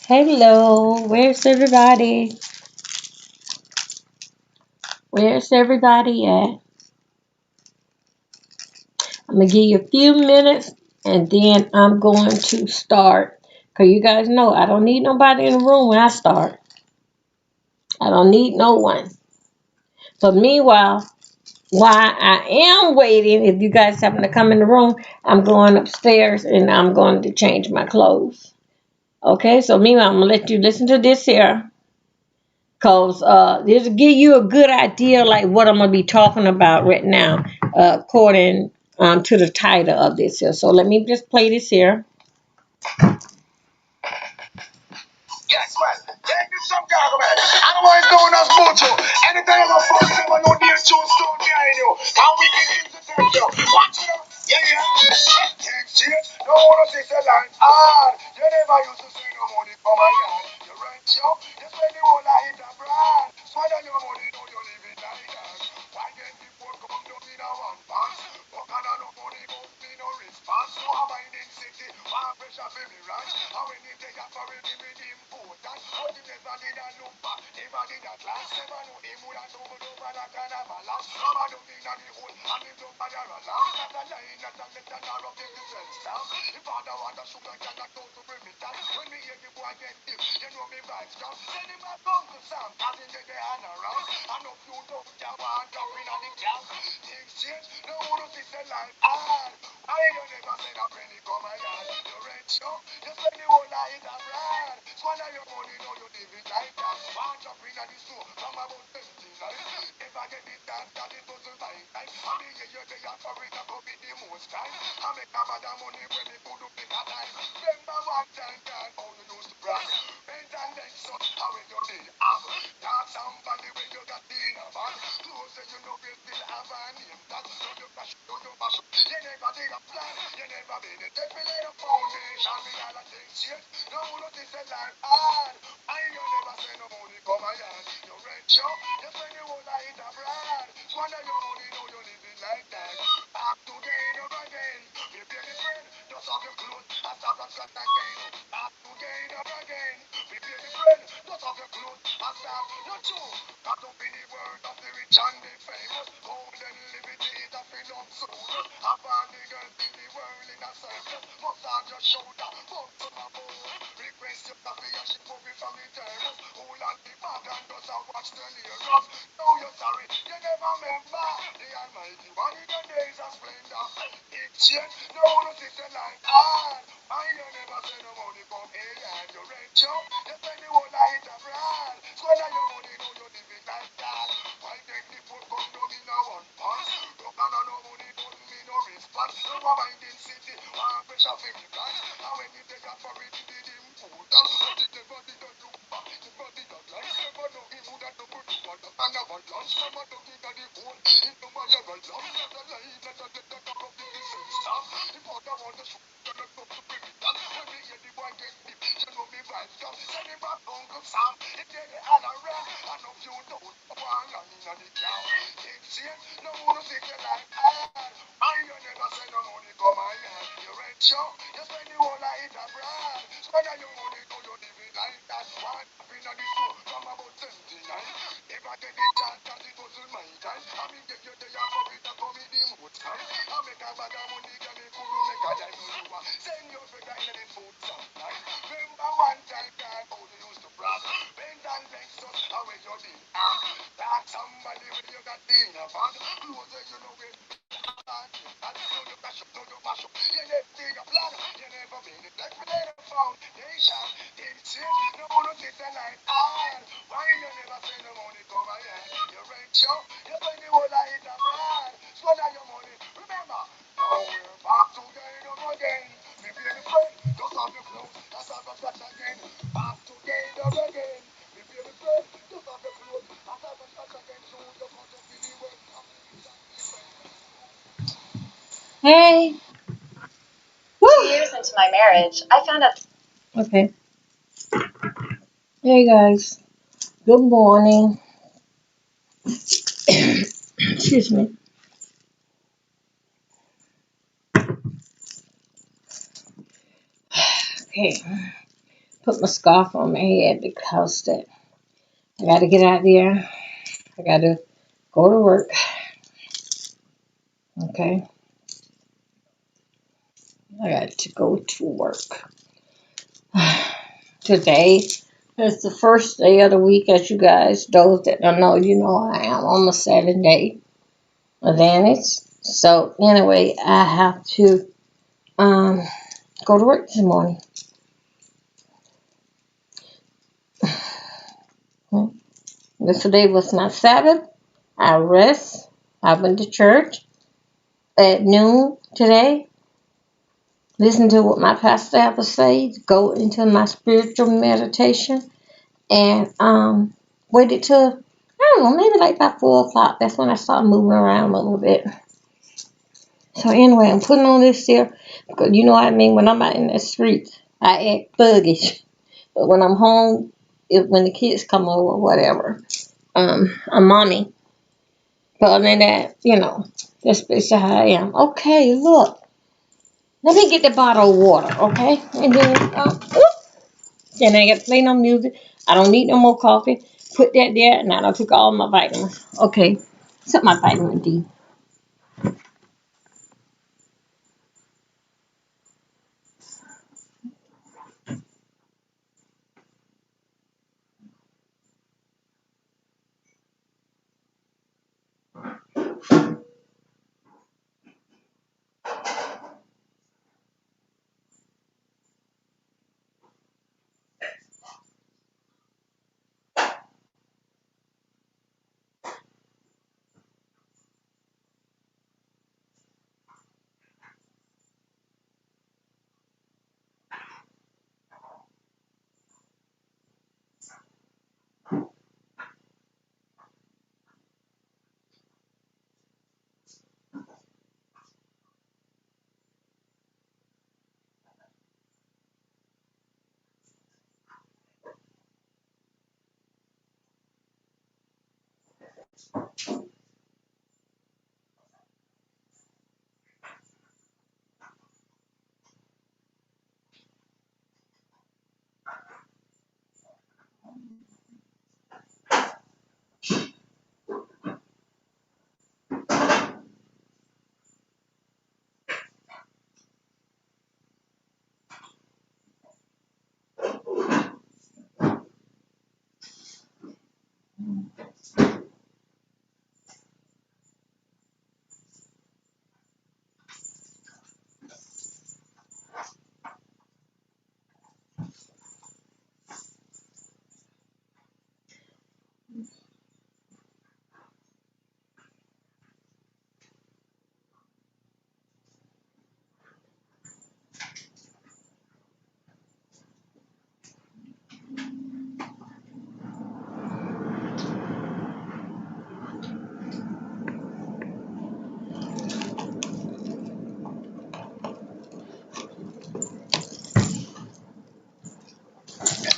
Hello, where's everybody? Where's everybody at? I'm gonna give you a few minutes and then I'm going to start. Cause you guys know I don't need nobody in the room when I start. I don't need no one. But meanwhile, while I am waiting, if you guys happen to come in the room, I'm going upstairs and I'm going to change my clothes. Okay, so meanwhile, I'm gonna let you listen to this here. Cause this will give you a good idea like what I'm gonna be talking about right now, according to the title of this here. So let me just play this here. Yes, man. Take this some cargo, man. I don't want it going as mucho. Anything I'm gonna fuck you, I know near two stone behind you. How we can use the take you. Watch it up. Yeah, yeah. Take shit. No one to take the line. You never used to say no money for my yard. You rent yo. You spend the whole I hit a brand. Swallow your money, know you live it like that. Why get the phone come down in a one pass? Fuck on no money, but me no response. So I'm in the city. One pressure for me, right? How when you take a foreign with him food. That but he never did a look back. Never did a class. Never know him would have tumbled over that kind of a laugh. Come on, don't think that the whole and him don't bother a laugh. Not a line, not a letter, not a big defense. If I don't want to shoot, I cannot go to bring me down. When me hear the boy get deep, you know me vibes come. Send him a gun to Sam, cause he get the hand around. And if you don't, you want to win on the gal. Things change, no one to see the life hard. I don't never said a penny come my yard. You rent show, you spend the whole night abroad. Swallow your money, know you live it like that. One drop in at the store, from about 29. If I get it done, that it doesn't like time. I mean, you're the for it, I could be the most time. I make a bad money when me could do pick a time. Remember one time, God, how you used to brag. Bend and then so, how when you did have. Dance somebody when you got in a van. Close you know we still have a name. That's so you crash, do you mash up. You never did a plan, you never been a definite foundation. Me all a things shit. No one is a life hard. I you never say no money come my yard. You rent yo, you spend the whole night abroad. Squander your money, know you living like that. Back together again. You pay the friend, just have your clothes. I stop and scratch again. Back together again. We pay the friend, just have your clothes. I stop, not true. Got to be the word of the rich and the famous. Golden liberty, it have been up soon. I found the girl in the world in a circle. Massage your shoulder, bump to my bone. Request your coffee and she put me from the thermos. Hold on the bag and just a watch the lyrics. No, you're sorry, you never remember. The Almighty one in your days of splendor. It's yet, no one to sit the line hard. And you never say no money come here and you rent yo. You spend the whole night abroad. Swallow your money, know you live it like that. Why take the food come down in a one pass? Look on no money, don't me no response. No one mind in city, one pressure for me guys. And when you take a for it, you did him food. But it never did a look back, it never did a glance. Never know him would have double do what and never lunch. Never know he got the phone, it never never long. Not a lie, not a let that up the sense. If I don't want to shoot, then I come to bring it down. When me hear the boy get deep, you know me vibes come. Send him back Uncle Sam, it get the all around. And if you don't, one and in the cow. It's it, no one to take your life hard. And you never say no money come my hand. You rent yo, you spend the whole night abroad. Spend your money, know you live it like that. One up in the store from about 79. If I get the chance, that it wasn't my time. I mean, get you there for it, I come in the mood time. I make a bag of money, get me cool, make a dime you want. Send your figure in the food sometime. Remember one time, God, how you used to brag. Bend and Lexus, how when you did. That somebody when you got in a van. Closer, you know it. And so you mash up, so you mash up. You never see a plan, you never been it. Like me, they foundation. It's it, no one will take the night hard. Why you never say no money come here? You rent yo, you spend the whole night abroad. Swallow your money. Remember, now we're back together again. We be the friend, just have your clothes. That's how much scratch again. Back together again. We be the friend, just have your clothes. That's how much scratch again. So you got to be the world. Hey. Woo. 2 years into my marriage, I found out. Okay. Hey guys. Good morning. Excuse me. Okay. put my scarf on my head because that I got to get out there. I got to go to work. Okay, I got to go to work. Today is the first day of the week, as you guys, those that don't know, you know I am on the 7-day advantage. So anyway, I have to go to work this morning. Yesterday was my Sabbath. I rest. I went to church at noon today. Listen to what my pastor have to say. Go into my spiritual meditation, and waited till I don't know, maybe like about 4 o'clock. That's when I started moving around a little bit. So anyway, I'm putting on this here because you know what I mean. When I'm out in the streets, I act thuggish, but when I'm home, when the kids come over, whatever, I'm mommy. But other than that, that's basically how I am. Okay, look, let me get the bottle of water, okay, and then I got to play no music. I don't need no more coffee. Put that there, and I done took all my vitamins. Okay, except my vitamin D.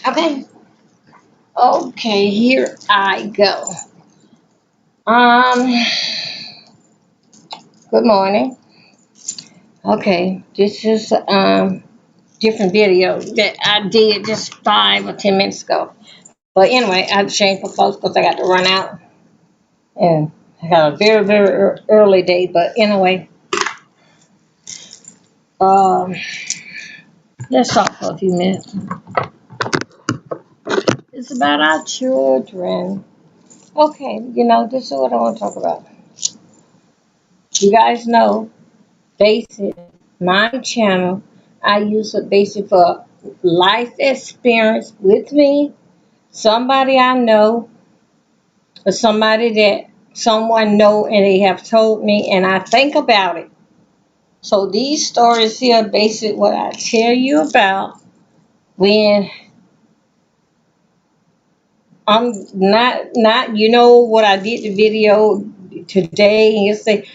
Okay. Okay, here I go. Um, Good morning. Okay, this is different video that I did just 5 or 10 minutes ago. But anyway, I had to change my clothes because I got to run out, and I got a very very early day. But anyway, um, let's talk for a few minutes. It's about our children. Okay, this is what I want to talk about. You guys know, basic, my channel, I use it basic for life experience with me, somebody I know, or somebody that someone know and they have told me, and I think about it. So these stories here, basic, what I tell you about when I'm not what I did the video today and yesterday.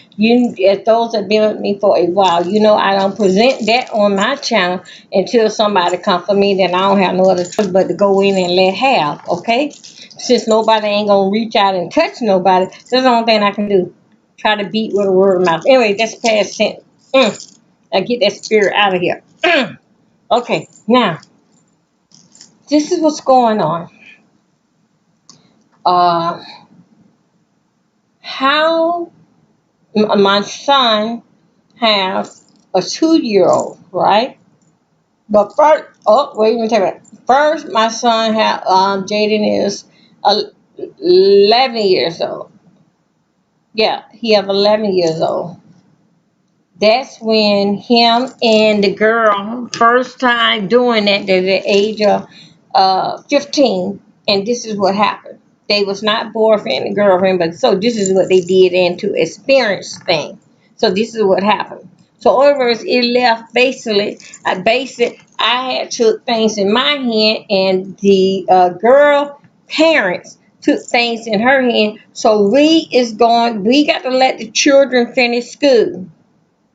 As those that been with me for a while, I don't present that on my channel until somebody come for me. Then I don't have no other choice but to go in and let have. Okay, since nobody ain't gonna reach out and touch nobody, that's the only thing I can do. Try to beat with a word of mouth. Anyway, that's past tense. I get that spirit out of here. Okay, now this is what's going on. Uh, how my son have a 2-year-old, right? But first, oh wait, let me tell you. First, my son had Jaden is 11 years old. Yeah, he have 11 years old. That's when him and the girl first time doing that at the age of 15, and this is what happened. They was not boyfriend and girlfriend, but so this is what they did and to experience things. So this is what happened. So over it left basically, I had took things in my hand, and the girl parents took things in her hand. So we got to let the children finish school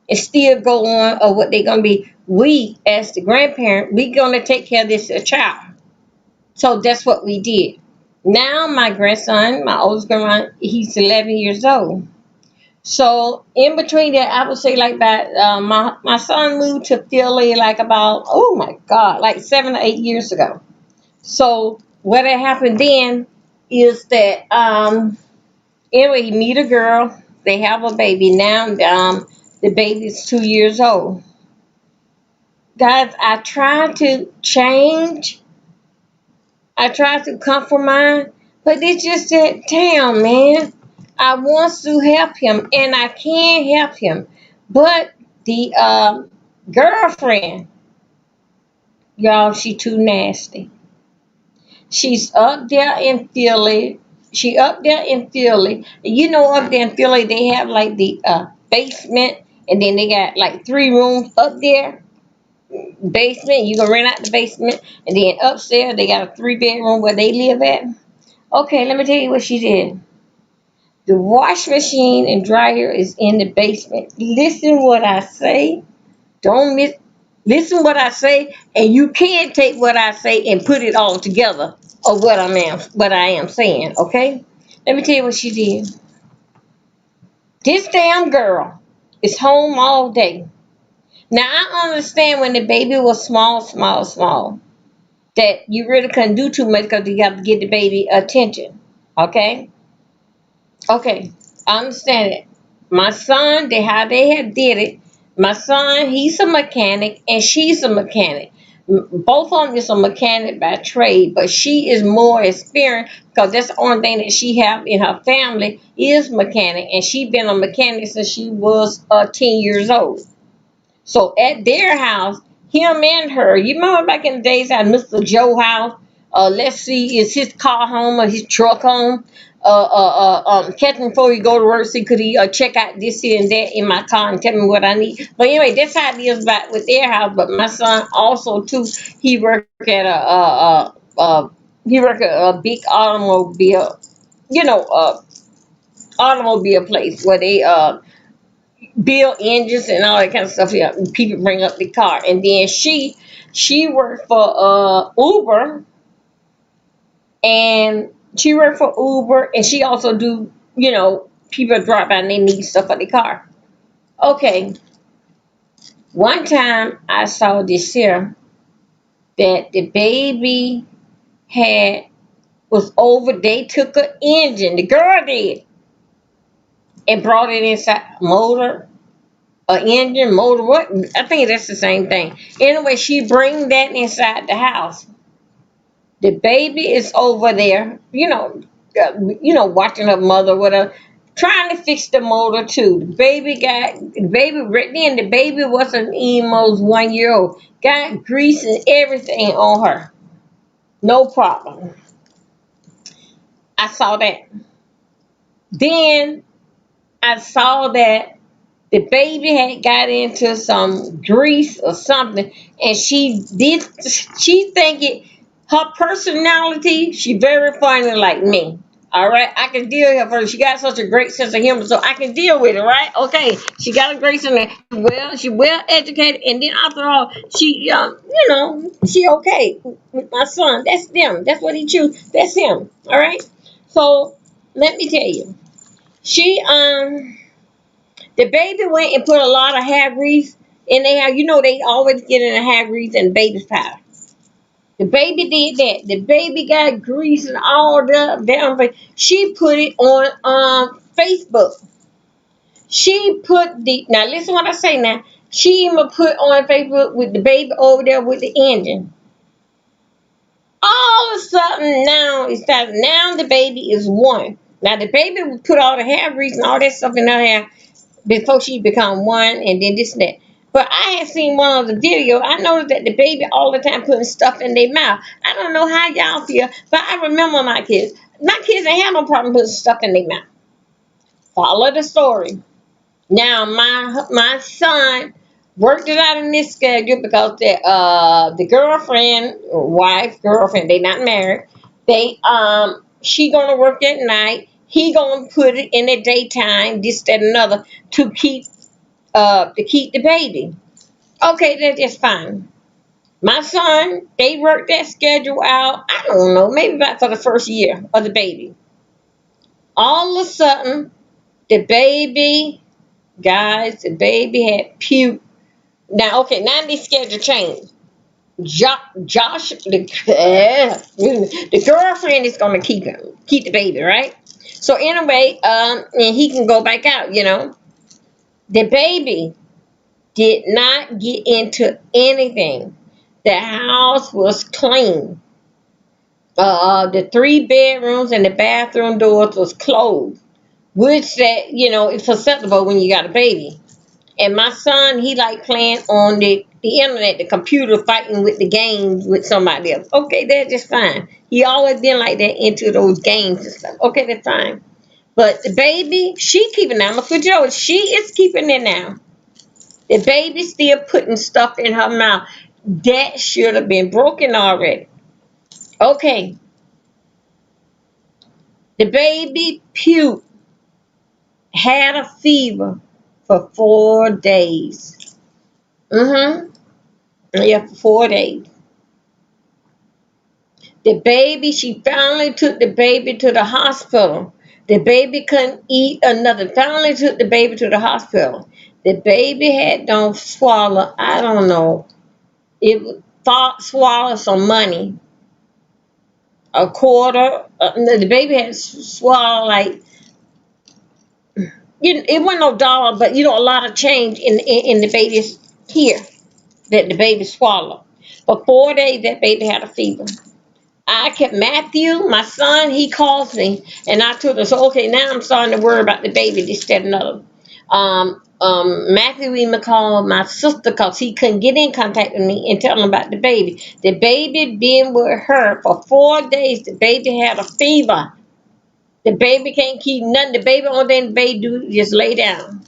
and still go on of what they're gonna be. We as the grandparent, we gonna take care of this child. So that's what we did. Now my grandson, my oldest grandson, he's 11 years old. So in between that, I would say like that, my son moved to Philly like about, oh my God, like 7 or 8 years ago. So what had happened then is that anyway, he meet a girl, they have a baby. Now the baby's 2 years old. Guys, I try to change. I try to compromise, but it's just that town, man. I want to help him, and I can help him, but the girlfriend, y'all, she too nasty. She's up there in Philly. She up there in Philly. You know, up there in Philly, they have like the basement, and then they got like 3 rooms up there. Basement, you can rent out the basement, and then upstairs they got a 3 bedroom where they live at. Okay, let me tell you what she did. The wash machine and dryer is in the basement. Listen what I say. Don't miss. Listen what I say, and you can take what I say and put it all together of what I am saying. Okay. Let me tell you what she did. This damn girl is home all day. Now I understand when the baby was small, that you really couldn't do too much because you have to get the baby attention. Okay? Okay. I understand it. My son, how they had did it. My son, he's a mechanic and she's a mechanic. Both of them is a mechanic by trade, but she is more experienced because that's the only thing that she have in her family is mechanic, and she been a mechanic since she was 10 years old. So at their house, him and her, you remember back in the days at Mr. Joe house? Let's see, is his car home or his truck home? Catch him before you go to work. See, could he check out this here and that in my car and tell me what I need? But anyway, that's how it is back with their house. But my son also too, he work at a big automobile, automobile place where they build engines and all that kind of stuff. Yeah, people bring up the car, and then she worked for Uber, and she also do people drop by and they need stuff for the car. Okay, one time I saw this here that the baby had was over. They took an engine, the girl did, and brought it inside motor engine, motor, what? I think that's the same thing. Anyway, she bring that inside the house. The baby is over there, watching her mother with her, trying to fix the motor too. The baby wasn't almost 1 year old. Got grease and everything on her. No problem. I saw that. Then I saw that the baby had got into some grease or something, and she think it, her personality, she very funny like me. All right, I can deal with her. She got such a great sense of humor, so I can deal with it, right? Okay, she got a great sense of, well, she well educated, and then after all, she okay with my son. That's them. That's what he choose. That's him. All right. So let me tell you, she the baby went and put a lot of hair grease in their hair. They always get in the hair grease and baby's powder. The baby did that. The baby got grease and all the down. She put it on Facebook. She put the now listen what I say now. She even put on Facebook with the baby over there with the engine. All of a sudden now it's that now the baby is one. Now the baby would put all the hair grease and all that stuff in her hair before she become one and then this and that. But I had seen one of the video. I noticed that the baby all the time putting stuff in their mouth. I don't know how y'all feel, but I remember my kids. My kids ain't have no problem putting stuff in their mouth. Follow the story. Now my son worked it out in this schedule because the girlfriend, they not married. She gonna work at night. He gonna put it in the daytime, this, that, another, to keep the baby. Okay, that's just fine. My son, they worked that schedule out, I don't know, maybe about for the first year of the baby. All of a sudden, the baby, guys, the baby had puke. Now, okay, now this schedule changed. Josh, the girlfriend is gonna keep the baby, right? So anyway, and he can go back out, The baby did not get into anything. The house was clean. The 3 bedrooms and the bathroom doors was closed, which that it's acceptable when you got a baby. And my son, he like playing on the internet, the computer, fighting with the games with somebody else. Okay, that's just fine. He always been like that into those games and stuff. Okay, that's fine. But the baby, she keeping now. Mr. Joe, she is keeping it now. The baby still putting stuff in her mouth. That should have been broken already. Okay. The baby puked, had a fever for 4 days. Yeah, for 4 days. She finally took the baby to the hospital. The baby couldn't eat another. Finally took the baby to the hospital. The baby had don't swallow, I don't know. It thought swallow some money. A quarter. The baby had swallowed like, it wasn't no dollar, but a lot of change in the baby's here that the baby swallowed. For 4 days, that baby had a fever. I kept Matthew, my son, he calls me, and I told him, so okay, now I'm starting to worry about the baby, this, that, and another. Matthew even called my sister because he couldn't get in contact with me and tell him about the baby. The baby been with her for 4 days. The baby had a fever. The baby can't keep nothing. The baby, only thing the baby do is just lay down.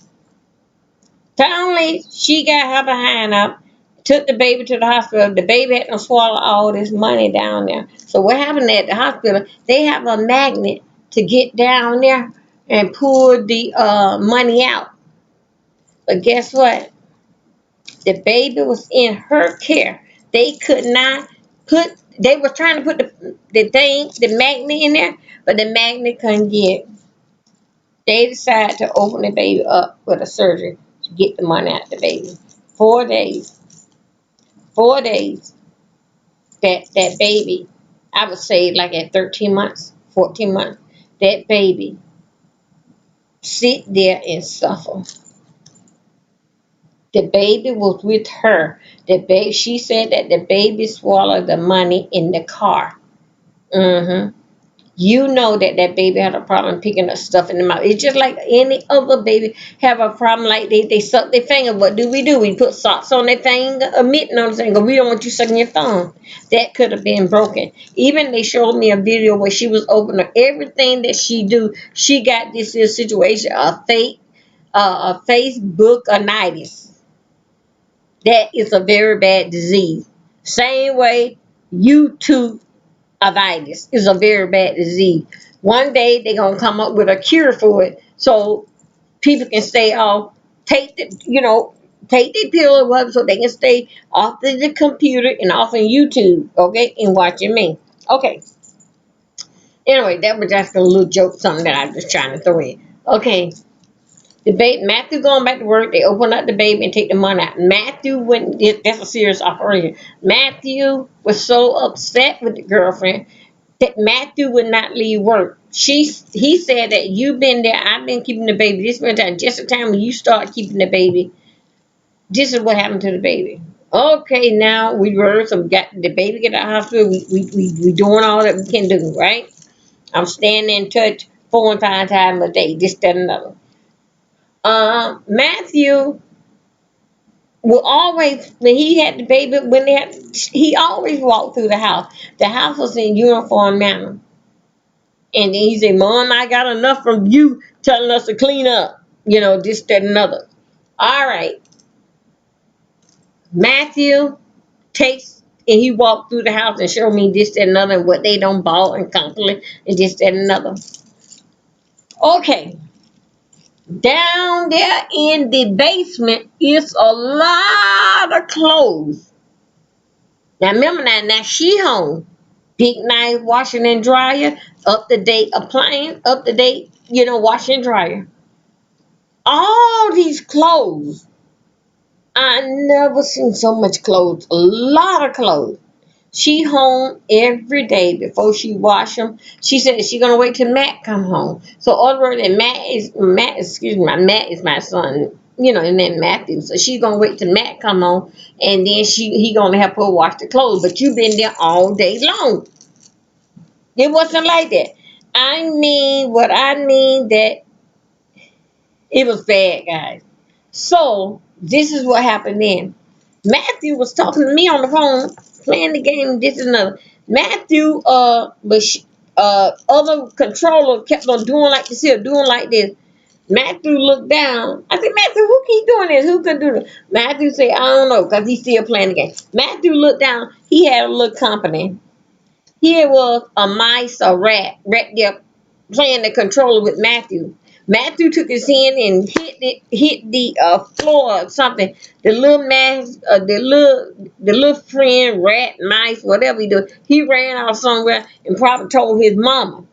Finally, she got her behind up, took the baby to the hospital. The baby had to swallow all this money down there. So what happened at the hospital, they have a magnet to get down there and pull the money out. But guess what? The baby was in her care. They could not they were trying to put the magnet in there, but the magnet couldn't get. They decided to open the baby up with a surgery to get the money out of the baby. 4 days. 4 days. That baby, I would say like at 13 months, 14 months, that baby sit there and suffer. The baby was with her. She said that the baby swallowed the money in the car. You know that baby had a problem picking up stuff in the mouth. It's just like any other baby have a problem. Like they suck their finger. What do? We put socks on their thing, a mitten on the finger. We don't want you sucking your thumb. That could have been broken. Even they showed me a video where she was opening everything that she do. She got this situation, a Facebook-itis. That is a very bad disease. Same way YouTube-itis is a very bad disease. One day they're gonna come up with a cure for it, so people can stay off. Take the pill or whatever, so they can stay off the computer and off on YouTube. Okay, and watching me. Okay. Anyway, that was just a little joke, something that I was trying to throw in. Okay. The baby, Matthew going back to work. They open up the baby and take the money out. Matthew went. That's a serious operation. Matthew was so upset with the girlfriend that Matthew would not leave work. He said that you've been there. I've been keeping the baby. This one time, just the time when you start keeping the baby. This is what happened to the baby. Okay, now we were so we got the baby get out of the hospital. We doing all that we can do, right? I'm staying in touch 4 and 5 times a day. This, that, and another. Matthew will always, when he had the baby, he always walked through the house. The house was in uniform manner. And then he said, Mom, I got enough from you telling us to clean up. This, that, and another. All right. Matthew takes, and he walked through the house and showed me this, that, and another, and what they done bought and compliment, and this, that, and another. Okay. Down there in the basement is a lot of clothes. Now remember now she home. Big nice washing and dryer, up to date appliance, up to date, washing and dryer. All these clothes. I never seen so much clothes. A lot of clothes. She home every day before she wash them. She said she gonna wait till Matt come home. So other words, that Matt is my son, and then Matthew. So she's gonna wait till Matt come home, and then he gonna help her wash the clothes. But you been there all day long. It wasn't like that. What I mean that it was bad, guys. So this is what happened then. Matthew was talking to me on the phone, playing the game, this and another. Matthew, other controller kept on doing like this here, doing like this. Matthew looked down. I said, Matthew, who keep doing this? Who could do this? Matthew said, I don't know, because he's still playing the game. Matthew looked down. He had a little company. Here was a mice, a rat there playing the controller with Matthew. Matthew took his hand and hit the floor or something. The little friend, rat, mice, whatever he do, he ran off somewhere and probably told his mama.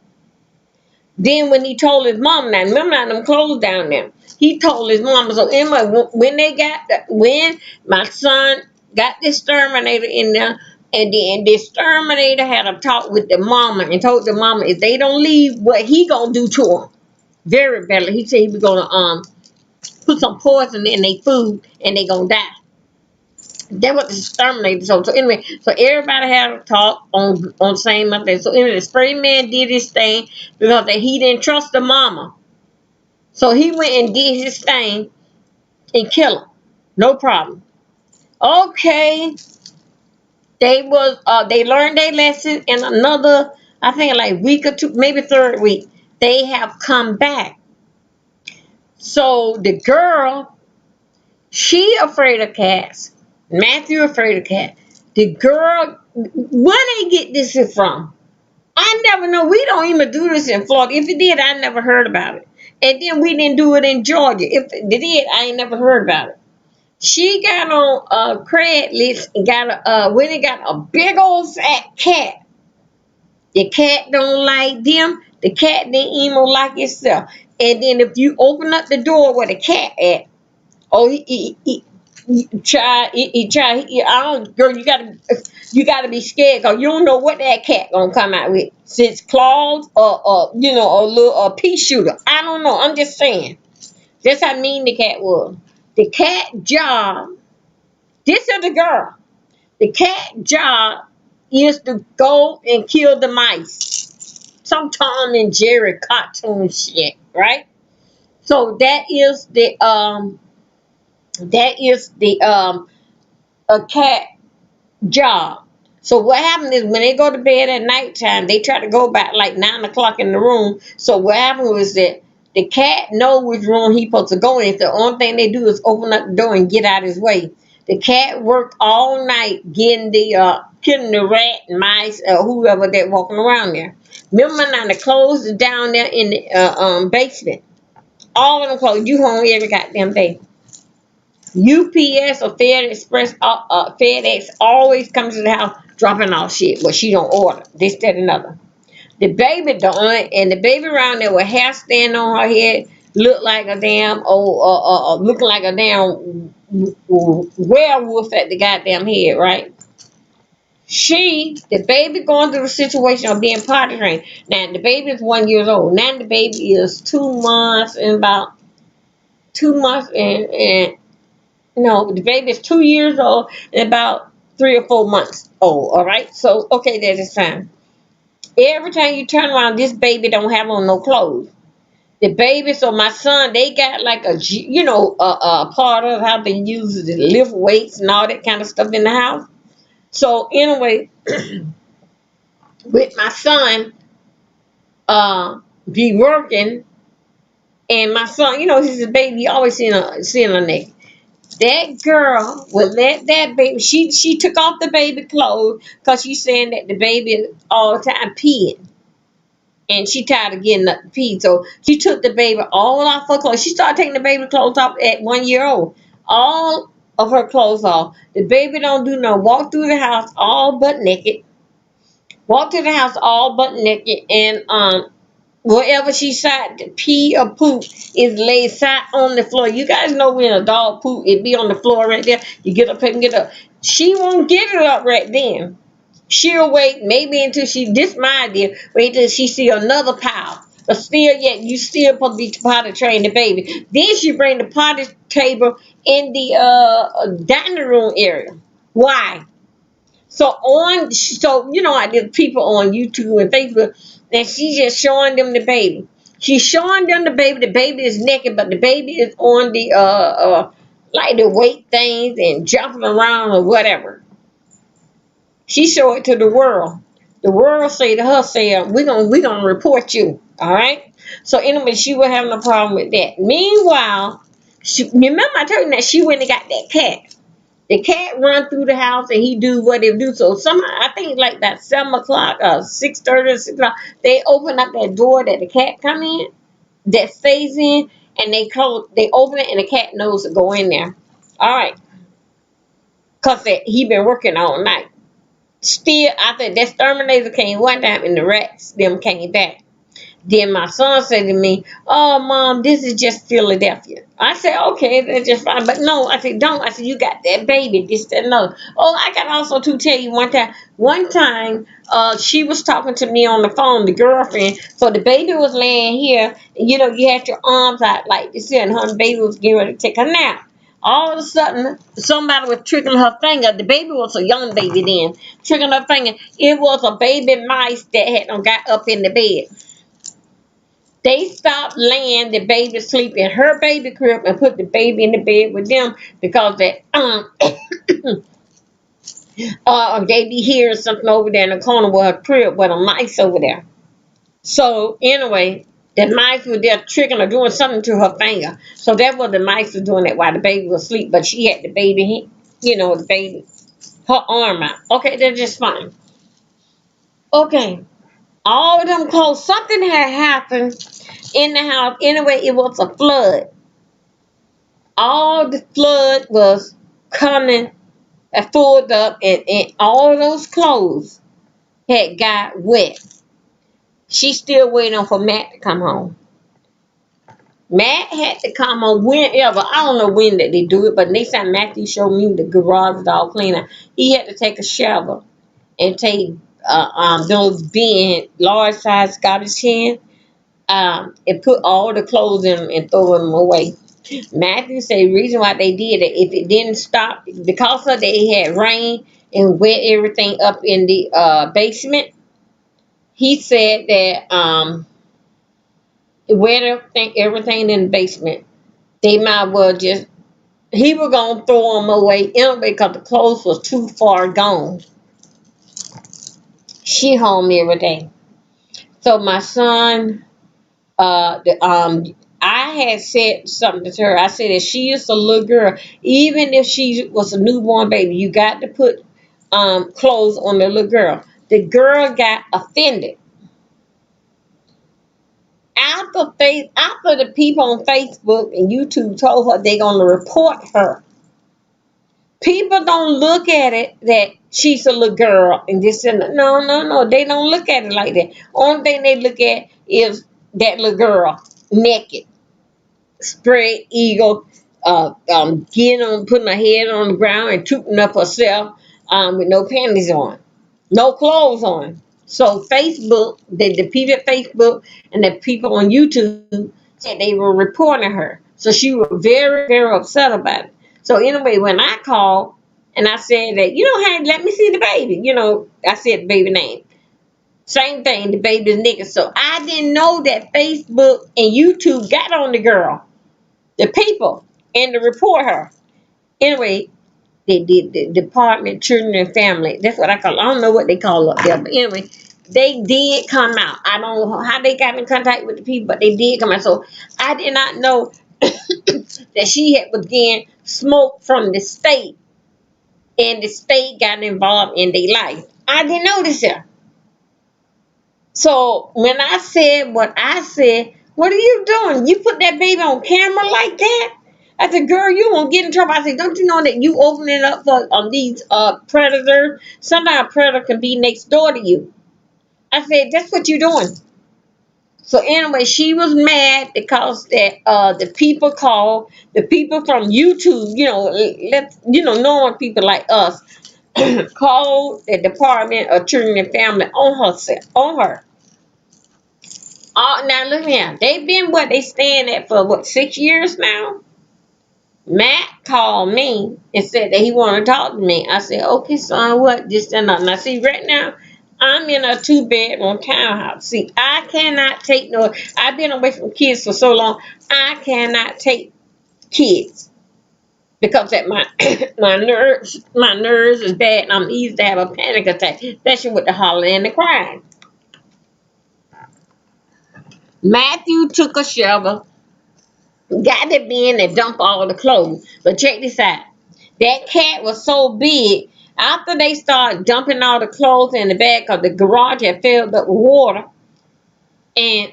Then when he told his mama, now remember now them clothes down there, he told his mama. So anyway, when my son got the exterminator in there, and then the exterminator had a talk with the mama and told the mama if they don't leave, what he gonna do to them. Very badly. He said he was gonna put some poison in their food and they gonna die. That was the exterminator. So anyway, so everybody had a talk on same thing. So anyway, the spray man did his thing because he didn't trust the mama. So he went and did his thing and killed him. No problem. Okay. They learned their lesson in another, I think like week or two, maybe third week. They have come back. So the girl, she afraid of cats. Matthew afraid of cats. The girl, where they get this from? I never know. We don't even do this in Florida. If it did, I never heard about it. And then we didn't do it in Georgia. If it did, I ain't never heard about it. She got on Craigslist and went and got a big old fat cat. The cat don't like them. The cat didn't even like itself. And then if you open up the door where the cat at, oh, girl, you gotta be scared because you don't know what that cat gonna come out with. Since claws or a little pea shooter. I don't know. I'm just saying. That's how mean the cat was. The cat job. This is the girl. The cat job is to go and kill the mice. Some Tom and Jerry cartoon shit, right? So that is the a cat job. So what happened is when they go to bed at nighttime, they try to go back like 9 o'clock in the room. So what happened was that the cat know which room he supposed to go in. The only thing they do is open up the door and get out his way. The cat worked all night getting killing the rat, mice, whoever that walking around there. Remember now, the clothes is down there in the basement. All of them clothes, you home every goddamn day. UPS or FedEx always comes to the house dropping off shit, but she don't order this, that, and another. The baby don't, and the baby around there with hair standing on her head, look like a damn looking like a damn werewolf at the goddamn head, right? The baby going through the situation of being potty trained. Now the baby is 1 year old. Now the baby is 2 months and about 2 months and no, the baby is 2 years old and about 3 or 4 months old. All right, so okay, that is fine. Every time you turn around, this baby don't have on no clothes. The baby, so my son, they got like a part of how they use it to lift weights and all that kind of stuff in the house. So anyway, with my son, be working, and my son, he's a baby, always seeing a naked. That girl would let that baby. She took off the baby clothes because she's saying that the baby all the time peeing. And she tired of getting up to pee. So she took the baby all off her clothes. She started taking the baby clothes off at 1 year old. All of her clothes off. The baby don't do no walk through the house all but naked. Walk through the house all but naked. And wherever she sat to pee or poop is laid sat on the floor. You guys know when a dog poop, it be on the floor right there. You get up and get up. She won't get it up right then. She'll wait maybe until this my idea, wait till she see another pile. But still yet, you still supposed to be potty train the baby. Then she bring the potty table in the dining room area. Why? So I did people on YouTube and Facebook, and she just showing them the baby. She's showing them the baby. The baby is naked, but the baby is on the like the weight things and jumping around or whatever. She showed it to the world. The world say to her, we're gonna report you. All right. So anyway, she was having a problem with that. Meanwhile, remember I told you that she went and got that cat. The cat run through the house and he do what he do. So I think like that 7 o'clock, 6:30, 6 o'clock, they open up that door that the cat come in, that stays in, and they close. They open it and the cat knows to go in there. All right, cause he been working all night. Still, after that exterminator came one time and the rats them came back. Then my son said to me, "Oh, Mom, this is just Philadelphia." I said, "Okay, that's just fine." But no, I said, "Don't." I said, "You got that baby, this, that, and other." Oh, I got also to tell you one time. She was talking to me on the phone, the girlfriend. So the baby was laying here. And, you had your arms out like this, and her baby was getting ready to take a nap. All of a sudden, somebody was tricking her finger. The baby was a young baby then, tricking her finger. It was a baby mice that had got up in the bed. They stopped laying the baby sleep in her baby crib and put the baby in the bed with them because they be hearing something over there in the corner with her crib with a mice over there. So anyway, the mice were there tricking or doing something to her finger. So that was the mice were doing that while the baby was asleep. But she had the baby, the baby, her arm out. Okay, that's just fine. Okay, all of them clothes. Something had happened in the house. Anyway, it was a flood. All the flood was coming and filled up, and all those clothes had got wet. She's still waiting for Matt to come home. Matt had to come home whenever. I don't know when that they do it, but next time Matthew showed me the garage all cleaner, he had to take a shovel and take those big, large size garbage can and put all the clothes in them and throw them away. Matthew said the reason why they did it, if it didn't stop, because of they had rain and wet everything up in the basement, he said that wet everything in the basement, they might well he was going to throw them away anyway because the clothes was too far gone. She home every day. So my son, I had said something to her. I said that she is a little girl. Even if she was a newborn baby, you got to put clothes on the little girl. The girl got offended. After the people on Facebook and YouTube told her they're going to report her, people don't look at it that she's a little girl and this and that. No. They don't look at it like that. Only thing they look at is that little girl naked. spread eagle, getting on, putting her head on the ground and tooting up herself, with no panties on, no clothes on. So Facebook, the people at Facebook and the people on YouTube said they were reporting her. So she was very, very upset about it. So anyway, when I called and I said that, hey, let me see the baby, I said the baby name. Same thing, the baby's nigga. So I didn't know that Facebook and YouTube got on the girl, the people, and to report her. Anyway, the Department Children and Family, that's what I call it. I don't know what they call it up there, but anyway, they did come out. I don't know how they got in contact with the people, but they did come out. So I did not know that she had began smoke from the state, and the state got involved in their life. I didn't know this here. So when I said what I said, what are you doing? You put that baby on camera like that? I said, girl, you won't get in trouble. I said, don't you know that you opening up for these predators? Sometimes a predator can be next door to you. I said, that's what you're doing. So anyway, she was mad because that the people called, the people from YouTube, knowing people like us, called the Department of Children and Family on her. Now look here. They've been they staying at for 6 years now. Matt called me and said that he wanted to talk to me. I said, okay, son, what? This and that. Now see, right now, I'm in a 2-bedroom townhouse. See, I cannot take I've been away from kids for so long. I cannot take kids because that my my nerves is bad, and I'm easy to have a panic attack, especially with the hollering and the crying. Matthew took a shovel, got the bin and dumped all the clothes. But check this out. That cat was so big, after they started dumping all the clothes in the back of the garage had filled up with water, and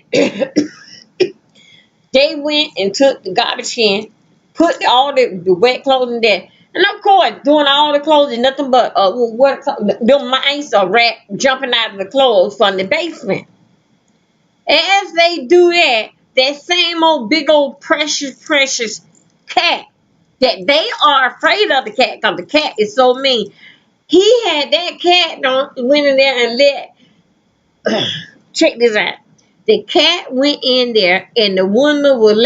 they went and took the garbage can, put all the wet clothes in there. And of course, doing all the clothes is nothing but the mice or rat jumping out of the clothes from the basement. As they do that, that same old big old precious cat, that they are afraid of the cat because the cat is so mean. He had that cat went in there and check this out. The cat went in there and the woman would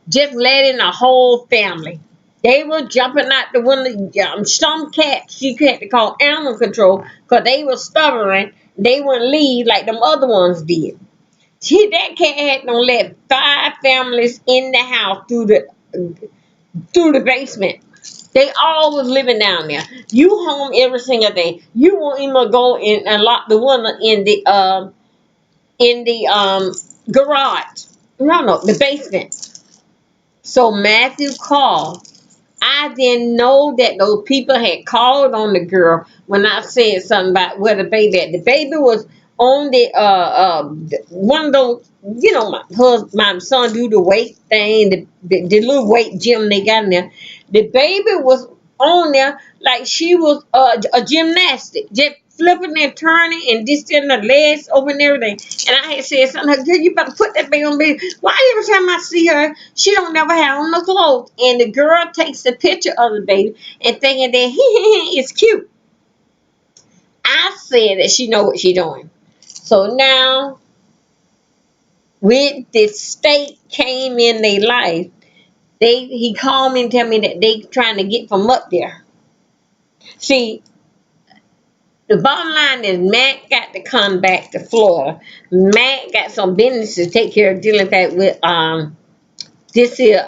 just let in the whole family. They were jumping out the window. Some cats you had to call animal control because they were stubborn. They wouldn't leave like them other ones did. That cat had to let 5 families in the house through the basement. They all was living down there. You home every single day. You won't even go in and lock the window in the garage. No, the basement. So Matthew called. I didn't know that those people had called on the girl when I said something about where the baby at. The baby was on the one of those, my son do the weight thing, the little weight gym they got in there. The baby was on there like she was a gymnastic, just flipping and turning and just getting her legs open and everything. And I had said something like, girl, you better put that baby on baby. Why every time I see her, she don't never have on no clothes? And the girl takes a picture of the baby and thinking that it's cute. I said that she know what she doing. So now, when the state came in their life, he called me and tell me that they trying to get from up there. See, the bottom line is Matt got to come back to Florida. Matt got some business to take care of dealing with this here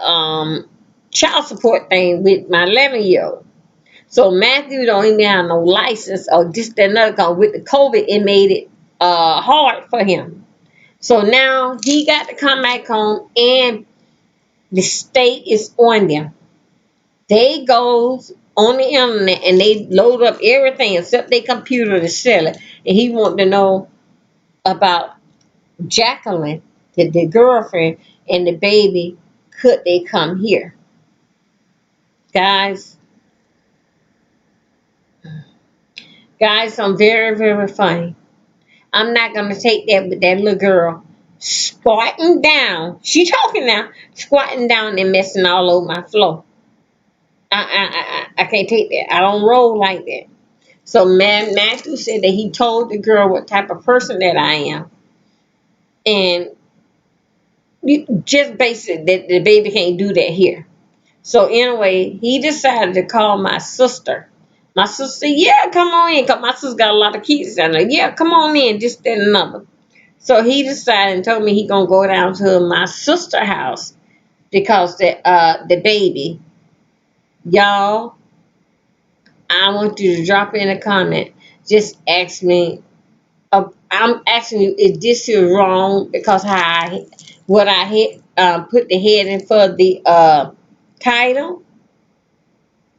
child support thing with my 11-year-old. So Matthew don't even have no license or this, that, another, because with the COVID, it made it hard for him. So now he got to come back home, and the state is on them. They goes on the internet and they load up everything except their computer to sell it. And he wanted to know about Jacqueline, the girlfriend, and the baby. Could they come here? Guys, I'm very, very funny. I'm not going to take that with that little girl squatting down. She talking now, squatting down and messing all over my floor. I can't take that. I don't roll like that. So Matthew said that he told the girl what type of person that I am, and just basic that the baby can't do that here. So anyway, he decided to call my sister. My sister said, "Yeah, come on in." Cause my sister got a lot of kids down there. "Yeah, come on in." Just that and another. So he decided and told me he gonna go down to my sister house because the baby, y'all. I want you to drop in a comment. Just ask me. I'm asking you, is this is wrong? Because what I hit put the head in for the title.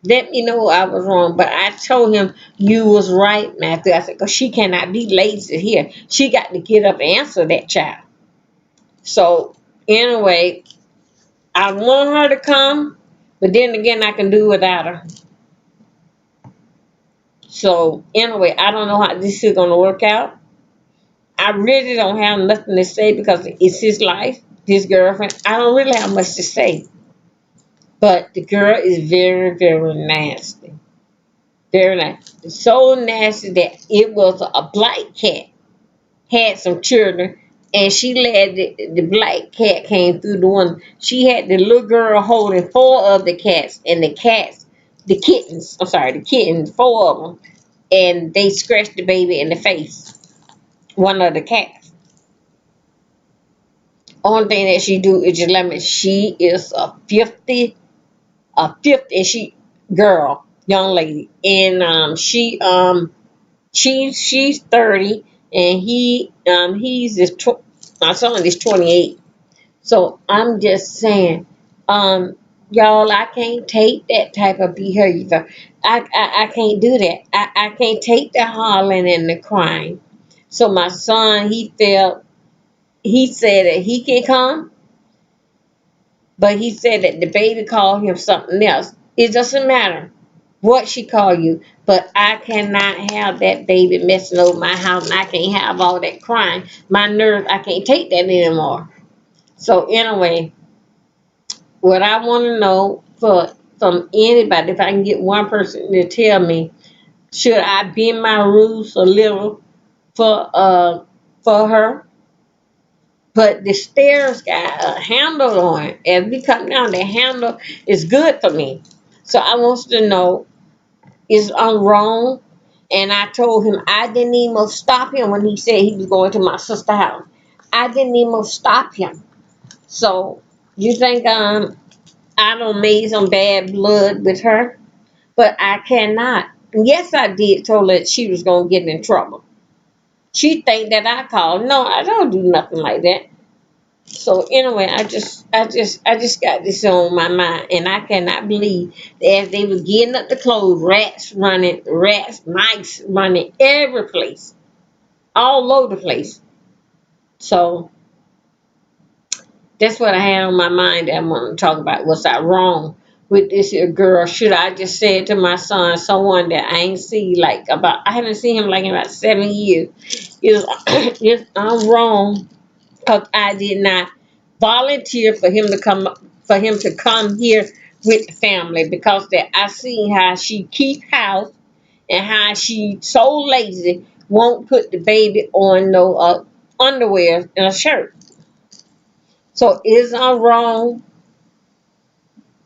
Let me know I was wrong, but I told him you was right, Matthew. I said, because she cannot be lazy here. She got to get up and answer that child. So anyway, I want her to come, but then again, I can do without her. So anyway, I don't know how this is gonna work out. I really don't have nothing to say because it's his life, his girlfriend. I don't really have much to say. But the girl is very, very nasty. Very nasty. So nasty that it was a black cat. Had some children. And she let the black cat came through the one. She had the little girl holding 4 of the cats. And the kittens, four of them. And they scratched the baby in the face. One of the cats. Only thing that she do is just let me. She is a 50, and she girl, young lady, and she's 30, and my son is 28. So I'm just saying, y'all, I can't take that type of behavior. I can't do that. I can't take the hollering and the crying. So my son, he said that he can come, but he said that the baby called him something else. It doesn't matter what she called you, but I cannot have that baby messing over my house, and I can't have all that crying. My nerves, I can't take that anymore. So anyway, what I want to know from anybody, if I can get one person to tell me, should I bend my rules a little for her? But the stairs got a handle on it. As we come down, the handle is good for me. So I want to know, is I'm wrong? And I told him I didn't even stop him when he said he was going to my sister's house. I didn't even stop him. So you think I don't made some bad blood with her? But I cannot. Yes, I did told her that she was gonna get in trouble. She think that I called. No, I don't do nothing like that. So anyway, I just got this on my mind, and I cannot believe that as they were getting up the clothes, mice running every place, all over the place. So that's what I had on my mind that I want to talk about. Was I wrong with this here girl? Should I just say it to my son, someone that I ain't see I haven't seen him like in about 7 years? Is I'm wrong because I did not volunteer for him to come here with the family, because that I seen how she keep house and how she so lazy won't put the baby on no underwear and a shirt. So is I wrong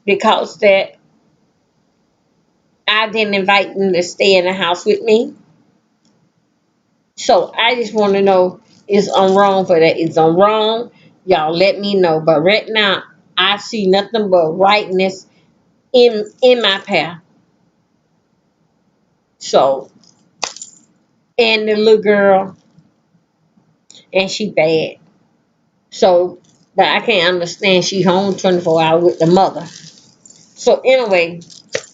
because that I didn't invite them to stay in the house with me? So I just want to know, is I'm wrong for that? Is I'm wrong? Y'all let me know. But right now, I see nothing but rightness in my path. So, and the little girl, and she bad. So, but I can't understand she home 24 hours with the mother. So anyway,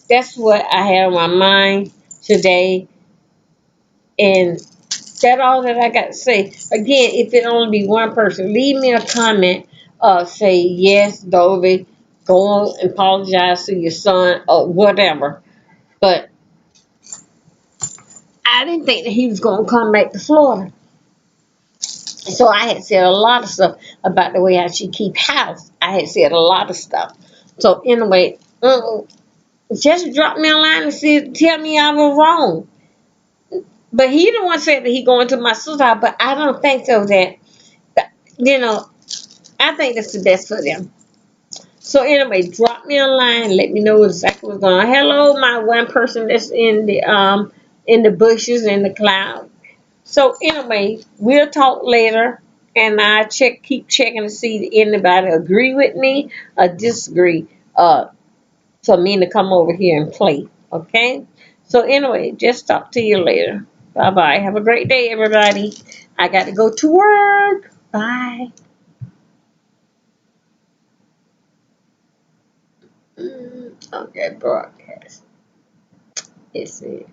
that's what I had on my mind today. And that's all that I got to say. Again, if it only be one person, leave me a comment. Say yes, Dovey, go on and apologize to your son or whatever. But I didn't think that he was gonna come back to Florida. So I had said a lot of stuff about the way how she keep house. I had said a lot of stuff. So anyway, just drop me a line and tell me I was wrong. But he the one said that he going to my sister's house, but I don't think so. You know, I think that's the best for them. So anyway, drop me a line. Let me know exactly what's going on. Hello, my one person that's in the bushes in the cloud. So anyway, we'll talk later, and I keep checking to see if anybody agree with me or disagree. For me to come over here and play. Okay. So anyway, just talk to you later. Bye bye. Have a great day, everybody. I got to go to work. Bye. Okay, broadcast. It's it.